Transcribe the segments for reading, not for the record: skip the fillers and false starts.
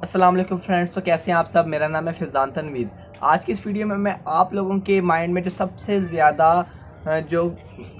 अस्सलाम वालेकुम फ्रेंड्स। तो कैसे हैं आप सब। मेरा नाम है फैज़ान तनवीर। आज की इस वीडियो में मैं आप लोगों के माइंड में जो सबसे ज़्यादा जो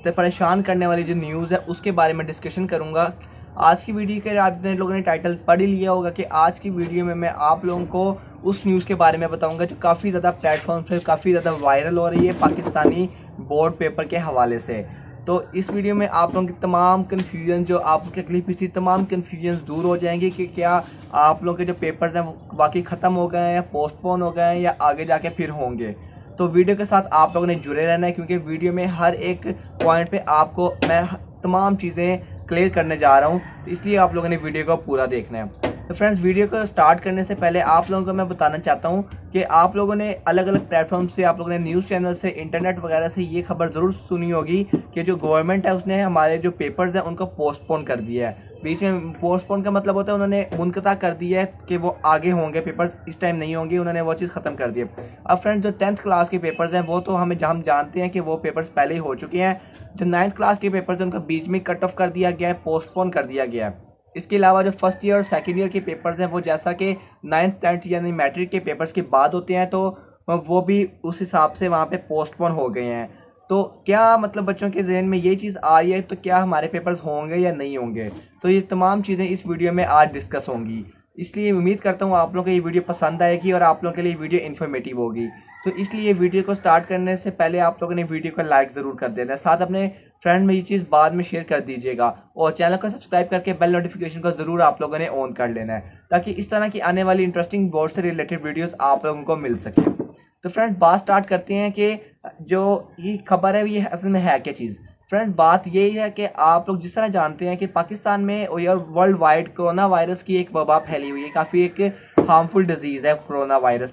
परेशान करने वाली जो न्यूज़ है उसके बारे में डिस्कशन करूंगा। आज की वीडियो के आप लोगों ने टाइटल पढ़ ही लिया होगा कि आज की वीडियो में मैं आप लोगों को उस न्यूज़ के बारे में बताऊँगा जो काफ़ी ज़्यादा प्लेटफॉर्म पर काफ़ी ज़्यादा वायरल हो रही है पाकिस्तानी बोर्ड पेपर के हवाले से। तो इस वीडियो में आप लोगों की तमाम कन्फ्यूजन जो आपके अगली पिछली तमाम कन्फ्यूजन दूर हो जाएंगी कि क्या आप लोगों के जो पेपर्स हैं वो बाकी ख़त्म हो गए हैं या पोस्टपोन हो गए हैं या आगे जाके फिर होंगे। तो वीडियो के साथ आप लोगों ने जुड़े रहना है क्योंकि वीडियो में हर एक पॉइंट पे आपको मैं तमाम चीज़ें क्लियर करने जा रहा हूँ, तो इसलिए आप लोगों ने वीडियो को पूरा देखना है। तो फ्रेंड्स, वीडियो को स्टार्ट करने से पहले आप लोगों को मैं बताना चाहता हूँ कि आप लोगों ने अलग अलग प्लेटफॉर्म से, आप लोगों ने न्यूज़ चैनल से, इंटरनेट वगैरह से ये खबर ज़रूर सुनी होगी कि जो गवर्नमेंट है उसने हमारे जो पेपर्स हैं उनको पोस्टपोन कर दिया है। बीच में पोस्टपोन का मतलब होता है उन्होंने मुनक़ता कर दिया है कि वो आगे होंगे, पेपर्स इस टाइम नहीं होंगे, उन्होंने वो चीज़ ख़त्म कर दी है। अब फ्रेंड्स, जो 10th क्लास के पेपर्स हैं वो तो हम जानते हैं कि वो पेपर्स पहले ही हो चुके हैं। जो 9th क्लास के पेपर्स हैं उनका बीच में कट ऑफ कर दिया गया है, पोस्टपोन कर दिया गया है। इसके अलावा जो फर्स्ट ईयर और सेकेंड ईयर के पेपर्स हैं वो जैसा कि 9th 10th यानी मैट्रिक के पेपर्स के बाद होते हैं, तो वो भी उस हिसाब से वहाँ पे पोस्टपोन हो गए हैं। तो क्या मतलब बच्चों के जहन में ये चीज़ आ रही है तो क्या हमारे पेपर्स होंगे या नहीं होंगे, तो ये तमाम चीज़ें इस वीडियो में आज डिस्कस होंगी। इसलिए उम्मीद करता हूँ आप लोगों को ये वीडियो पसंद आएगी और आप लोगों के लिए वीडियो इन्फॉर्मेटिव होगी। तो इसलिए वीडियो को स्टार्ट करने से पहले आप लोगों ने वीडियो को लाइक ज़रूर कर देना है, साथ अपने फ्रेंड में ये चीज़ बाद में शेयर कर दीजिएगा और चैनल को सब्सक्राइब करके बेल नोटिफिकेशन को ज़रूर आप लोगों ने ऑन कर लेना है ताकि इस तरह की आने वाली इंटरेस्टिंग बोर्ड से रिलेटेड वीडियोस आप लोगों को मिल सके। तो फ्रेंड्स, बात स्टार्ट करते हैं कि जो ये खबर है ये असल में है क्या चीज़। फ्रेंड्स, बात यही है कि आप लोग जिस तरह जानते हैं कि पाकिस्तान में और वर्ल्ड वाइड कोरोना वायरस की एक वबा फैली हुई है, काफ़ी एक हार्मफुल डिजीज़ है कोरोना वायरस।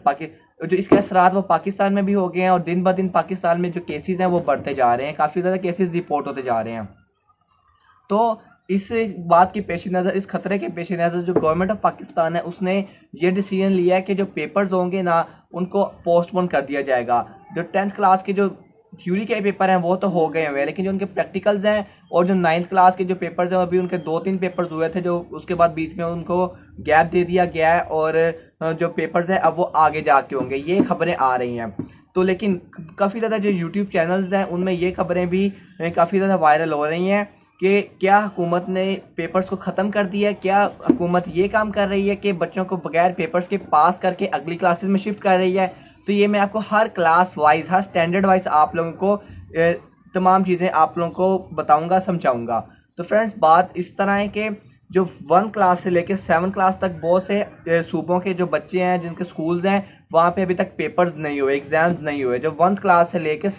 जो इसके असरात वो पाकिस्तान में भी हो गए हैं और दिन ब दिन पाकिस्तान में जो केसेस हैं वो बढ़ते जा रहे हैं, काफ़ी ज़्यादा केसेस रिपोर्ट होते जा रहे हैं। तो इस बात के पेश नज़र, इस खतरे के पेश नज़र जो गवर्नमेंट ऑफ पाकिस्तान है उसने ये डिसीजन लिया है कि जो पेपर्स होंगे ना उनको पोस्टपोन कर दिया जाएगा। जो 10th क्लास के जो थ्योरी के पेपर हैं वो तो हो गए हुए हैं, लेकिन जो उनके प्रैक्टिकल्स हैं और जो 9th क्लास के जो पेपर्स हैं अभी उनके 2-3 पेपर्स हुए थे जो उसके बाद बीच में उनको गैप दे दिया गया है और जो पेपर्स हैं अब वो आगे जाके होंगे, ये खबरें आ रही हैं। तो लेकिन काफ़ी ज़्यादा जो यूट्यूब चैनल्स हैं उनमें ये खबरें भी काफ़ी ज़्यादा वायरल हो रही हैं कि क्या हुकूमत ने पेपर्स को ख़त्म कर दिया है, क्या हुकूमत ये काम कर रही है कि बच्चों को बगैर पेपर्स के पास करके अगली क्लासेस में शिफ्ट कर रही है। तो ये मैं आपको हर क्लास वाइज, हर स्टैंडर्ड वाइज आप लोगों को तमाम चीज़ें आप लोगों को बताऊंगा, समझाऊंगा। तो फ्रेंड्स, बात इस तरह है कि जो 1 क्लास से लेकर 7 क्लास तक बहुत से सूबों के जो बच्चे हैं जिनके स्कूल्स हैं वहाँ पे अभी तक पेपर्स नहीं हुए, एग्ज़ाम्स नहीं हुए, जो 1 क्लास से लेकर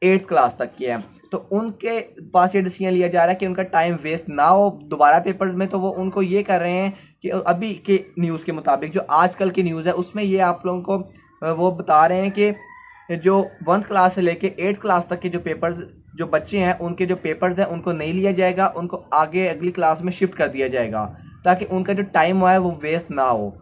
8th क्लास तक के हैं। तो उनके पास ये डिसीजन लिया जा रहा है कि उनका टाइम वेस्ट ना हो दोबारा पेपर्स में। तो वो उनको ये कर रहे हैं कि अभी के न्यूज़ के मुताबिक, जो आजकल की न्यूज़ है उसमें ये आप लोगों को वो बता रहे हैं कि जो 1th क्लास से लेके 8th क्लास तक के जो पेपर्स, जो बच्चे हैं उनके जो पेपर्स हैं उनको नहीं लिया जाएगा, उनको आगे अगली क्लास में शिफ्ट कर दिया जाएगा ताकि उनका जो टाइम हुआ है वो वेस्ट ना हो।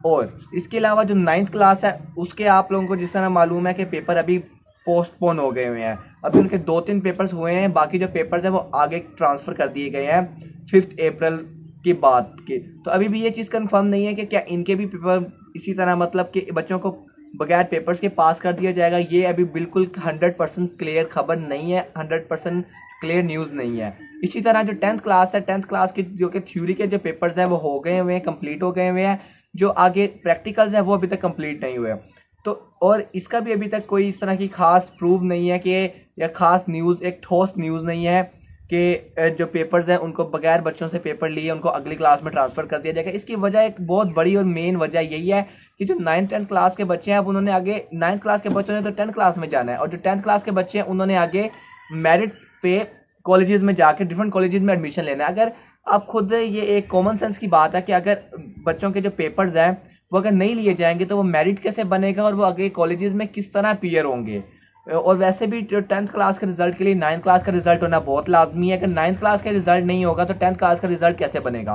और इसके अलावा जो 9th क्लास है उसके आप लोगों को जिस तरह मालूम है कि पेपर अभी पोस्टपोन हो गए हुए हैं, अभी उनके 2-3 पेपर्स हुए हैं, बाकी जो पेपर्स हैं वो आगे ट्रांसफ़र कर दिए गए हैं 5 अप्रैल की बात के। तो अभी भी ये चीज़ कंफर्म नहीं है कि क्या इनके भी पेपर इसी तरह मतलब कि बच्चों को बगैर पेपर्स के पास कर दिया जाएगा। ये अभी बिल्कुल 100% क्लियर खबर नहीं है, 100% क्लियर न्यूज़ नहीं है। इसी तरह जो 10th क्लास है, 10th क्लास के जो कि थ्योरी के जो पेपर्स हैं वो हो गए हुए हैं, कंप्लीट हो गए हुए हैं, जो आगे प्रैक्टिकल्स हैं वो अभी तक कंप्लीट नहीं हुए। तो और इसका भी अभी तक कोई इस तरह की खास प्रूफ नहीं है कि या खास न्यूज़, एक ठोस न्यूज़ नहीं है कि जो पेपर्स हैं उनको बगैर बच्चों से पेपर लिए उनको अगली क्लास में ट्रांसफ़र कर दिया जाएगा। इसकी वजह एक बहुत बड़ी और मेन वजह यही है कि जो 9th 10th क्लास के बच्चे हैं अब उन्होंने आगे 9th क्लास के बच्चों ने तो 10th क्लास में जाना है और जो 10th क्लास के बच्चे हैं उन्होंने आगे मेरिट पे कॉलेजेस में जाके डिफरेंट कॉलेजेस में एडमिशन लेना है। अगर आप खुद, ये एक कॉमन सेंस की बात है कि अगर बच्चों के जो पेपर्स हैं वो अगर नहीं लिए जाएंगे तो वो मेरिट कैसे बनेगा और वो आगे कॉलेजेस में किस तरह अपीयर होंगे। और वैसे भी जो 10th क्लास के रिजल्ट के लिए 9th क्लास का रिजल्ट होना बहुत लाजमी है। अगर 9th क्लास का रिजल्ट नहीं होगा तो 10th क्लास का रिजल्ट कैसे बनेगा।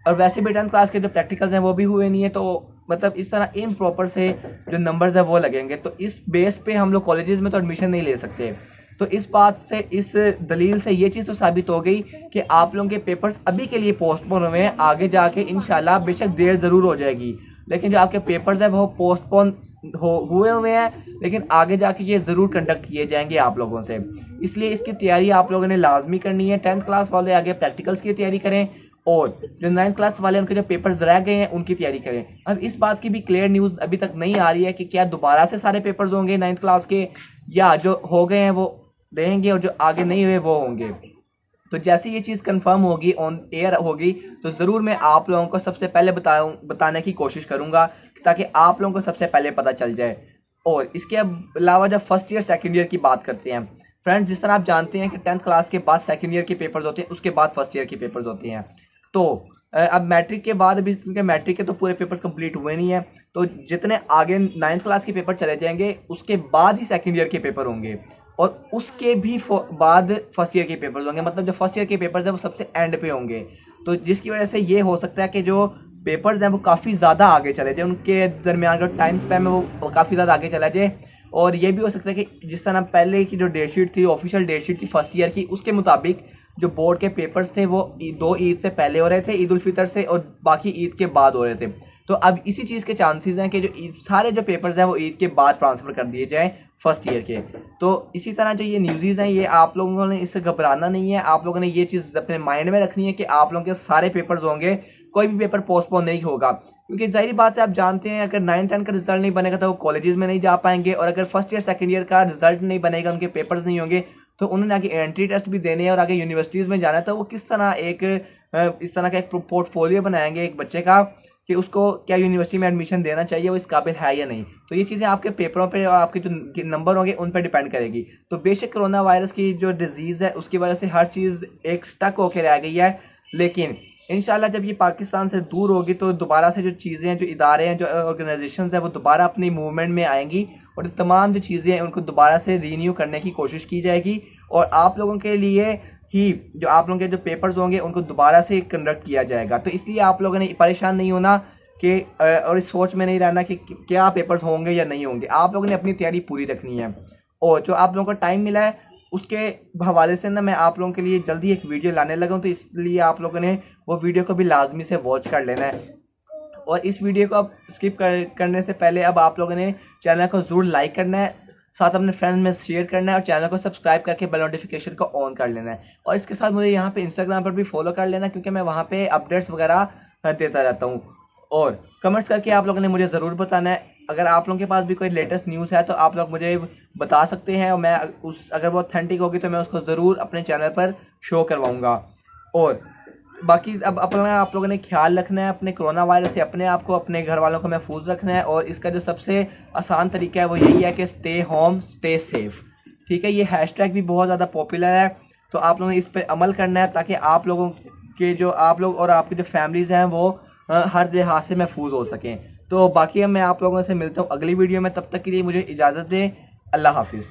और वैसे भी 10th क्लास के जो प्रैक्टिकल्स हैं वो भी हुए नहीं है, तो मतलब इस तरह इम्प्रॉपर से जो नंबर्स है वो लगेंगे। तो इस बेस पे हम लोग कॉलेजेस में तो एडमिशन नहीं ले सकते। तो इस बात से, इस दलील से ये चीज़ तो साबित हो गई कि आप लोगों के पेपर्स अभी के लिए पोस्टपोन हुए हैं। आगे जाके इंशाल्लाह बेशक देर ज़रूर हो जाएगी, लेकिन जो आपके पेपर्स हैं वो पोस्टपोन हुए हुए हैं, लेकिन आगे जाके ये ज़रूर कंडक्ट किए जाएंगे आप लोगों से। इसलिए इसकी तैयारी आप लोगों ने लाजमी करनी है। 10th क्लास वाले आगे प्रैक्टिकल्स की तैयारी करें, और जो 9th क्लास वाले उनके जो पेपर्स रह गए हैं उनकी तैयारी करें। अब इस बात की भी क्लियर न्यूज़ अभी तक नहीं आ रही है कि क्या दोबारा से सारे पेपर्स होंगे 9th क्लास के, या जो हो गए हैं वो रहेंगे और जो आगे नहीं हुए वो होंगे। तो जैसे ये चीज़ कंफर्म होगी, ऑन एयर होगी, तो ज़रूर मैं आप लोगों को सबसे पहले बताने की कोशिश करूँगा, ताकि आप लोगों को सबसे पहले पता चल जाए। और इसके अलावा जब फर्स्ट ईयर सेकेंड ईयर की बात करते हैं फ्रेंड्स, जिस तरह आप जानते हैं कि 10th क्लास के बाद सेकेंड ईयर के पेपर्स होते हैं, उसके बाद फर्स्ट ईयर के पेपर्स होते हैं। तो अब मैट्रिक के बाद, अभी क्योंकि मैट्रिक के तो पूरे पेपर कंप्लीट हुए नहीं है, तो जितने आगे 9th क्लास के पेपर चले जाएंगे उसके बाद ही सेकेंड ईयर के पेपर होंगे, और उसके भी बाद फर्स्ट ईयर के पेपर्स होंगे। मतलब जो फर्स्ट ईयर के पेपर्स हैं वो सबसे एंड पे होंगे, तो जिसकी वजह से ये हो सकता है कि जो पेपर्स हैं वो काफ़ी ज़्यादा आगे चले जाए, उनके दरमियान जो टाइम स्पैन है वो काफ़ी ज़्यादा आगे चला जाए। और ये भी हो सकता है कि जिस तरह पहले की जो डेट शीट थी, ऑफिशियल डेट शीट थी फर्स्ट ईयर की, उसके मुताबिक जो बोर्ड के पेपर्स थे वो 2 ईद से पहले हो रहे थे, ईद उल फितर से, और बाकी ईद के बाद हो रहे थे। तो अब इसी चीज़ के चांसेस हैं कि जो सारे जो पेपर्स हैं वो ईद के बाद ट्रांसफ़र कर दिए जाएँ फर्स्ट ईयर के। तो इसी तरह जो ये न्यूज़ हैं, ये आप लोगों ने इससे घबराना नहीं है। आप लोगों ने ये चीज़ अपने माइंड में रखनी है कि आप लोगों के सारे पेपर्स होंगे, कोई भी पेपर पोस्टपोन नहीं होगा। क्योंकि जाहिर बात है, आप जानते हैं अगर 9-10 का रिजल्ट नहीं बनेगा तो वो कॉलेजेस में नहीं जा पाएंगे, और अगर फर्स्ट ईयर सेकंड ईयर का रिजल्ट नहीं बनेगा, उनके पेपर्स नहीं होंगे, तो उन्होंने आगे एंट्री टेस्ट भी देने हैं और आगे यूनिवर्सिटीज़ में जाना है। तो वो किस तरह इस तरह का एक पोर्टफोलियो बनाएंगे एक बच्चे का कि उसको क्या यूनिवर्सिटी में एडमिशन देना चाहिए, वो इस काबिल है या नहीं। तो ये चीज़ें आपके पेपरों पे और आपके जो नंबर होंगे उन पर डिपेंड करेगी। तो बेशक कोरोना वायरस की जो डिजीज़ है उसकी वजह से हर चीज़ एक स्टक होकर रह गई है, लेकिन इंशाल्लाह जब ये पाकिस्तान से दूर होगी तो दोबारा से जो चीज़ें हैं, जो इदारे हैं, जो ऑर्गेनाइजेशंस हैं, वो दोबारा अपनी मूवमेंट में आएंगी, और तमाम जो चीज़ें हैं उनको दोबारा से रीन्यू करने की कोशिश की जाएगी। और आप लोगों के लिए ही जो आप लोगों के जो पेपर्स होंगे उनको दोबारा से कंडक्ट किया जाएगा। तो इसलिए आप लोगों ने परेशान नहीं होना कि और इस सोच में नहीं रहना कि क्या पेपर्स होंगे या नहीं होंगे। आप लोगों ने अपनी तैयारी पूरी रखनी है, और जो आप लोगों को टाइम मिला है उसके हवाले से ना मैं आप लोगों के लिए जल्दी एक वीडियो लाने लगा हूँ, तो इसलिए आप लोगों ने वो वीडियो को भी लाजमी से वॉच कर लेना है। और इस वीडियो को अब स्किप करने से पहले अब आप लोगों ने चैनल को ज़रूर लाइक करना है, साथ अपने फ्रेंड्स में शेयर करना है, और चैनल को सब्सक्राइब करके बेल नोटिफिकेशन को ऑन कर लेना है। और इसके साथ मुझे यहाँ पे इंस्टाग्राम पर भी फॉलो कर लेना, क्योंकि मैं वहाँ पे अपडेट्स वगैरह देता रहता हूँ। और कमेंट्स करके आप लोगों ने मुझे ज़रूर बताना है। अगर आप लोगों के पास भी कोई लेटेस्ट न्यूज़ है तो आप लोग मुझे बता सकते हैं, और मैं अगर वो ऑथेंटिक होगी तो मैं उसको ज़रूर अपने चैनल पर शो करवाऊँगा। और बाकी अब अपना आप लोगों ने ख्याल रखना है, अपने कोरोना वायरस से अपने आप को, अपने घर वालों को महफूज रखना है। और इसका जो सबसे आसान तरीका है वो यही है कि स्टे होम स्टे सेफ। ठीक है, ये हैशटैग भी बहुत ज़्यादा पॉपुलर है, तो आप लोगों ने इस पर अमल करना है, ताकि आप लोगों के जो आप लोग और आपकी जो फैमिलीज़ हैं वो हर लिहाज से महफूज हो सकें। तो बाकी मैं आप लोगों से मिलता हूँ अगली वीडियो में, तब तक के लिए मुझे इजाज़त दें। अल्लाह हाफिज़।